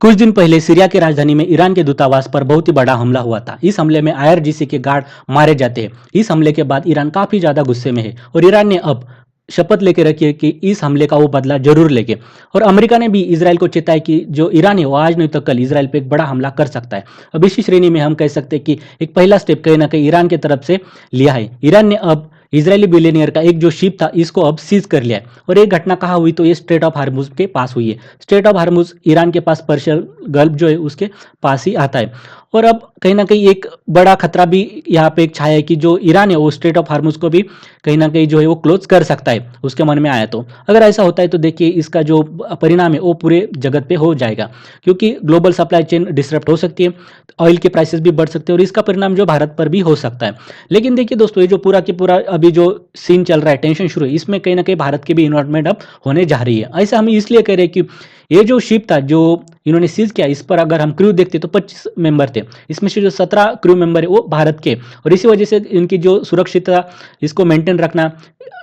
कुछ दिन पहले सीरिया की राजधानी में ईरान के दूतावास पर बहुत ही बड़ा हमला हुआ था। इस हमले में आईआरजीसी के गार्ड मारे जाते हैं। इस हमले के बाद ईरान काफी ज्यादा गुस्से में है और ईरान ने अब शपथ लेके रखी है कि इस हमले का वो बदला जरूर लेंगे। और अमेरिका ने भी इसराइल को चेताया कि जो ईरान है वो आज नहीं तो कल इसराइल पे एक बड़ा हमला कर सकता है। अब इसी श्रेणी में हम कह सकते हैं कि एक पहला स्टेप कहीं ना कहीं ईरान की तरफ से लिया है। ईरान ने अब इजरायली बिलियनियर का एक जो शिप था इसको अब सीज कर लिया है। और एक घटना कहाँ हुई तो ये स्ट्रेट ऑफ हार्मुज के पास हुई है। स्ट्रेट ऑफ हार्मुज ईरान के पास पर्शियन गल्फ जो है उसके पास ही आता है। और अब कहीं ना कहीं एक बड़ा खतरा भी यहाँ पे एक छाया है कि जो ईरान है वो स्ट्रेट ऑफ हार्मुज को भी कहीं ना कहीं जो है वो क्लोज कर सकता है, उसके मन में आया तो। अगर ऐसा होता है तो देखिए इसका जो परिणाम है वो पूरे जगत पे हो जाएगा, क्योंकि ग्लोबल सप्लाई चेन डिसरप्ट हो सकती है, ऑयल के प्राइसेस भी बढ़ सकते हैं और इसका परिणाम जो भारत पर भी हो सकता है। लेकिन देखिए दोस्तों, ये जो पूरा की पूरा अभी जो सीन चल रहा है, टेंशन शुरू है, इसमें कहीं ना कहीं भारत की भी इन्वॉल्वमेंट अब होने जा रही है। ऐसा हम इसलिए कह रहे हैं कि ये जो शिप था जो इन्होंने सीज किया, इस पर अगर हम क्रू देखते तो 25 मेंबर थे। इसमें से जो 17 क्रू मेंबर है वो भारत के, और इसी वजह से इनकी जो सुरक्षितता इसको मेंटेन रखना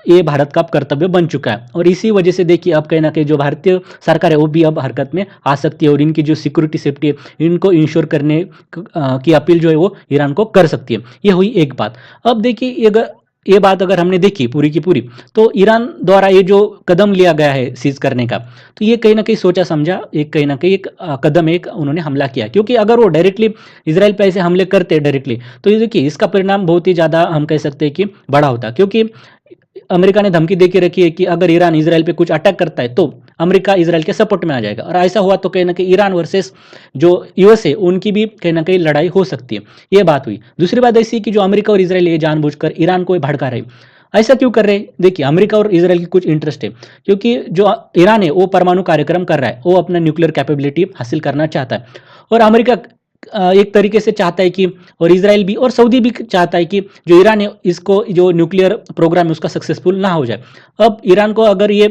ये भारत का कर्तव्य बन चुका है। और इसी वजह से देखिए अब कहीं ना कहीं जो भारतीय सरकार है वो भी अब हरकत में आ सकती है और इनकी जो सिक्योरिटी सेफ्टी है इनको इंश्योर करने की अपील जो है वो ईरान को कर सकती है। ये हुई एक बात। अब देखिए ये बात अगर हमने देखी पूरी की पूरी, तो ईरान द्वारा ये जो कदम लिया गया है सीज करने का, तो ये कहीं ना कहीं सोचा समझा एक कहीं ना कहीं एक कदम एक उन्होंने हमला किया। क्योंकि अगर वो डायरेक्टली इसराइल पे ऐसे हमले करते डायरेक्टली, तो ये देखिए इसका परिणाम बहुत ही ज़्यादा हम कह सकते हैं कि बड़ा होता। क्योंकि अमेरिका ने धमकी दे के रखी है कि अगर ईरान इसराइल पे कुछ अटैक करता है तो अमेरिका इसराइल के सपोर्ट में आ जाएगा, और ऐसा हुआ तो कहीं ना कहीं ईरान वर्सेस जो यूएस है उनकी भी कहीं ना कहीं लड़ाई हो सकती है। ये बात हुई। दूसरी बात ऐसी है कि जो अमेरिका और इसराइल ये जानबूझकर ईरान को भड़का रहे। ऐसा क्यों कर रहे हैं? देखिए अमेरिका और इसराइल की कुछ इंटरेस्ट है, क्योंकि जो ईरान है वो परमाणु कार्यक्रम कर रहा है, वो अपना न्यूक्लियर कैपेबिलिटी हासिल करना चाहता है। और अमेरिका एक तरीके से चाहता है कि, और इसराइल भी और सऊदी भी चाहता है कि जो ईरान है इसको जो न्यूक्लियर प्रोग्राम है उसका सक्सेसफुल ना हो जाए। अब ईरान को अगर ये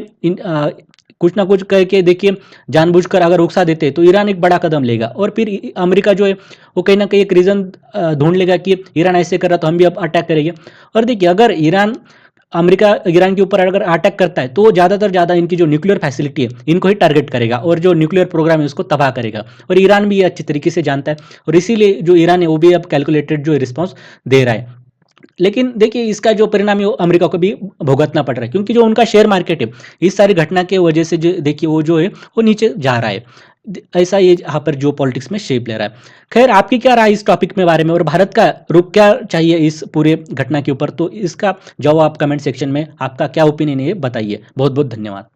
कुछ ना कुछ कह के देखिए जानबूझकर अगर उकसा देते तो ईरान एक बड़ा कदम लेगा, और फिर अमेरिका जो है वो कहीं ना कहीं एक रीज़न ढूंढ लेगा कि ईरान ऐसे कर रहा तो हम भी अब अटैक करेंगे। और देखिए अगर अमेरिका ईरान के ऊपर अगर अटैक करता है तो ज़्यादातर ज़्यादा इनकी जो न्यूक्लियर फैसिलिटी है इनको ही टारगेट करेगा और जो न्यूक्लियर प्रोग्राम है उसको तबाह करेगा। और ईरान भी ये अच्छी तरीके से जानता है, और इसीलिए जो ईरान है वो भी अब कैलकुलेटेड जो रिस्पॉन्स दे रहा है। लेकिन देखिए इसका जो परिणाम है वो अमेरिका को भी भुगतना पड़ रहा है, क्योंकि जो उनका शेयर मार्केट है इस सारी घटना के वजह से जो देखिए वो जो है वो नीचे जा रहा है। ऐसा ये यहाँ पर जो पॉलिटिक्स में शेप ले रहा है। खैर, आपकी क्या राय इस टॉपिक में बारे में, और भारत का रुख क्या चाहिए इस पूरे घटना के ऊपर, तो इसका जवाब आप कमेंट सेक्शन में आपका क्या ओपिनियन है ये बताइए। बहुत बहुत धन्यवाद।